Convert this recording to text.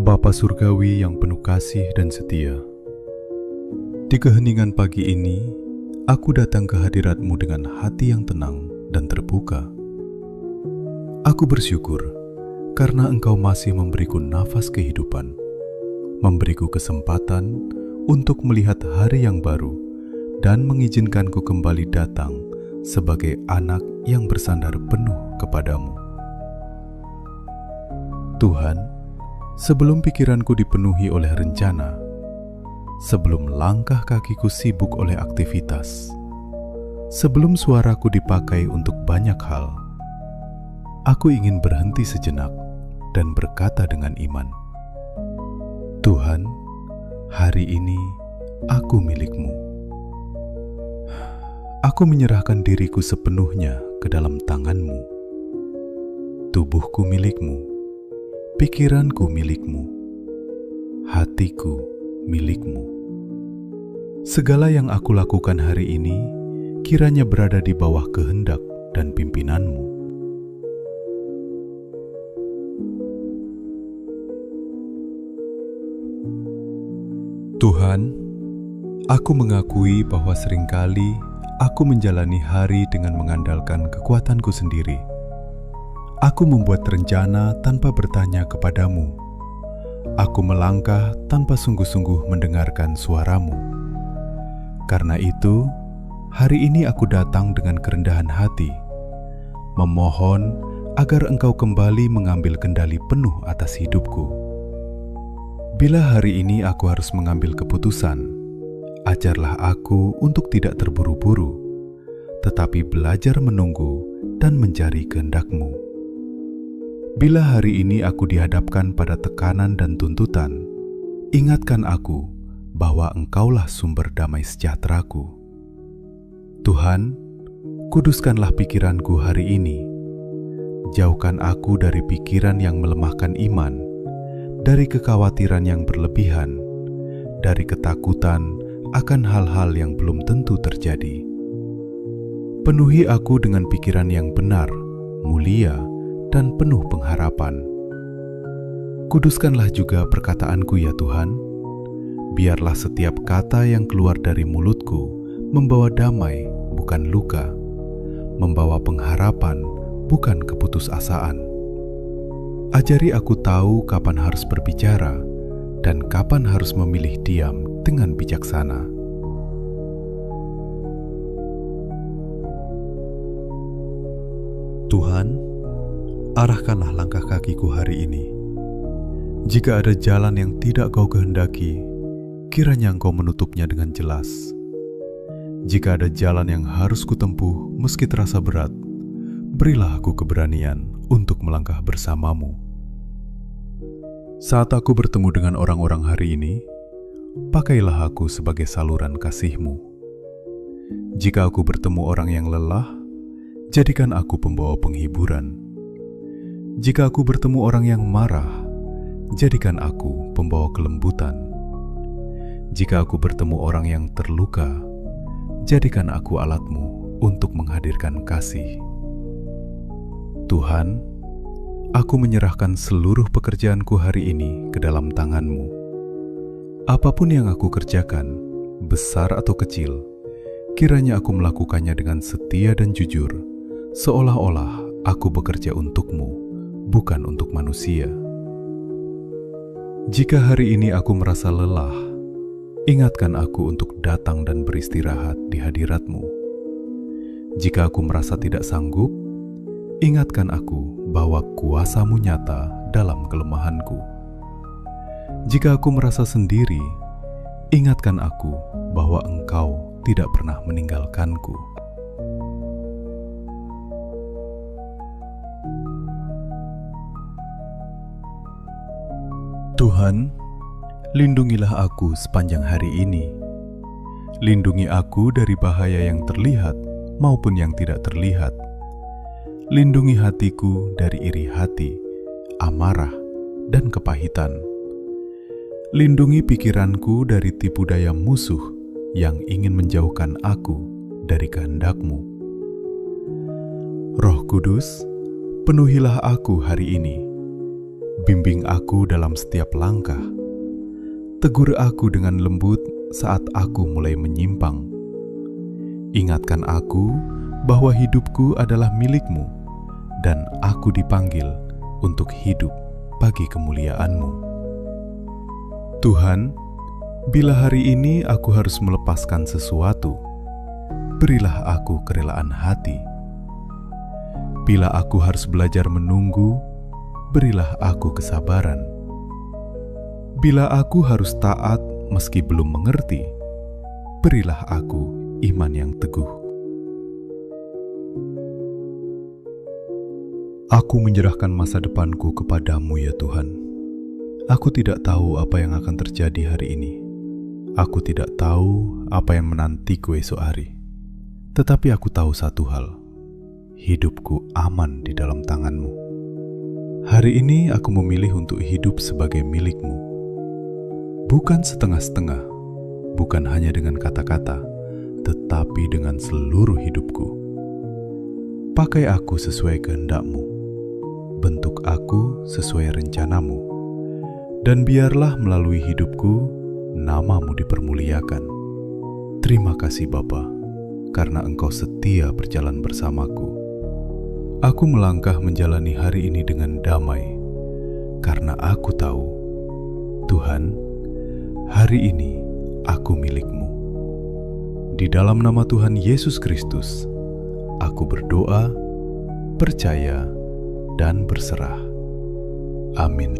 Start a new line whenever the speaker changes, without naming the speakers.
Bapa Surgawi yang penuh kasih dan setia, di keheningan pagi ini, aku datang ke hadirat-Mu dengan hati yang tenang dan terbuka. Aku bersyukur karena Engkau masih memberiku nafas kehidupan, memberiku kesempatan untuk melihat hari yang baru, dan mengizinkanku kembali datang sebagai anak yang bersandar penuh kepadamu. Tuhan, sebelum pikiranku dipenuhi oleh rencana, sebelum langkah kakiku sibuk oleh aktivitas, sebelum suaraku dipakai untuk banyak hal, aku ingin berhenti sejenak dan berkata dengan iman, Tuhan, hari ini aku milik-Mu. Aku menyerahkan diriku sepenuhnya ke dalam tangan-Mu. Tubuhku milik-Mu, pikiranku milik-Mu, hatiku milik-Mu. Segala yang aku lakukan hari ini kiranya berada di bawah kehendak dan pimpinan-Mu. Tuhan, aku mengakui bahwa seringkali aku menjalani hari dengan mengandalkan kekuatanku sendiri. Aku membuat rencana tanpa bertanya kepadamu. Aku melangkah tanpa sungguh-sungguh mendengarkan suara-Mu. Karena itu, hari ini aku datang dengan kerendahan hati, memohon agar Engkau kembali mengambil kendali penuh atas hidupku. Bila hari ini aku harus mengambil keputusan, ajarlah aku untuk tidak terburu-buru, tetapi belajar menunggu dan mencari kehendak-Mu. Bila hari ini aku dihadapkan pada tekanan dan tuntutan, ingatkan aku bahwa Engkaulah sumber damai sejahteraku. Tuhan, kuduskanlah pikiranku hari ini. Jauhkan aku dari pikiran yang melemahkan iman, dari kekhawatiran yang berlebihan, dari ketakutan akan hal-hal yang belum tentu terjadi. Penuhi aku dengan pikiran yang benar, mulia, dan penuh pengharapan. Kuduskanlah juga perkataanku ya Tuhan. Biarlah setiap kata yang keluar dari mulutku membawa damai, bukan luka, membawa pengharapan, bukan keputusasaan. Ajari aku tahu kapan harus berbicara dan kapan harus memilih diam dengan bijaksana. Tuhan, arahkanlah langkah kakiku hari ini. Jika ada jalan yang tidak Kau kehendaki, kiranya Engkau menutupnya dengan jelas. Jika ada jalan yang harus kutempuh meski terasa berat, berilah aku keberanian untuk melangkah bersama-Mu. Saat aku bertemu dengan orang-orang hari ini, pakailah aku sebagai saluran kasih-Mu. Jika aku bertemu orang yang lelah, jadikan aku pembawa penghiburan. Jika aku bertemu orang yang marah, jadikan aku pembawa kelembutan. Jika aku bertemu orang yang terluka, jadikan aku alat-Mu untuk menghadirkan kasih. Tuhan, aku menyerahkan seluruh pekerjaanku hari ini ke dalam tangan-Mu. Apapun yang aku kerjakan, besar atau kecil, kiranya aku melakukannya dengan setia dan jujur, seolah-olah aku bekerja untuk-Mu, bukan untuk manusia. Jika hari ini aku merasa lelah, ingatkan aku untuk datang dan beristirahat di hadirat-Mu. Jika aku merasa tidak sanggup, ingatkan aku bahwa kuasa-Mu nyata dalam kelemahanku. Jika aku merasa sendiri, ingatkan aku bahwa Engkau tidak pernah meninggalkanku. Tuhan, lindungilah aku sepanjang hari ini. Lindungi aku dari bahaya yang terlihat maupun yang tidak terlihat. Lindungi hatiku dari iri hati, amarah, dan kepahitan. Lindungi pikiranku dari tipu daya musuh yang ingin menjauhkan aku dari kehendak-Mu. Roh Kudus, penuhilah aku hari ini. Bimbing aku dalam setiap langkah. Tegur aku dengan lembut saat aku mulai menyimpang. Ingatkan aku bahwa hidupku adalah milik-Mu dan aku dipanggil untuk hidup bagi kemuliaan-Mu. Tuhan, bila hari ini aku harus melepaskan sesuatu, berilah aku kerelaan hati. Bila aku harus belajar menunggu, berilah aku kesabaran. Bila aku harus taat meski belum mengerti, berilah aku iman yang teguh. Aku menyerahkan masa depanku kepadamu ya Tuhan. Aku tidak tahu apa yang akan terjadi hari ini. Aku tidak tahu apa yang menantiku esok hari. Tetapi aku tahu satu hal, hidupku aman di dalam tangan-Mu. Hari ini aku memilih untuk hidup sebagai milik-Mu. Bukan setengah-setengah, bukan hanya dengan kata-kata, tetapi dengan seluruh hidupku. Pakai aku sesuai kehendak-Mu, bentuk aku sesuai rencana-Mu, dan biarlah melalui hidupku, nama-Mu dipermuliakan. Terima kasih Bapa, karena Engkau setia berjalan bersamaku. Aku melangkah menjalani hari ini dengan damai, karena aku tahu, Tuhan, hari ini aku milik-Mu. Di dalam nama Tuhan Yesus Kristus, aku berdoa, percaya, dan berserah. Amin.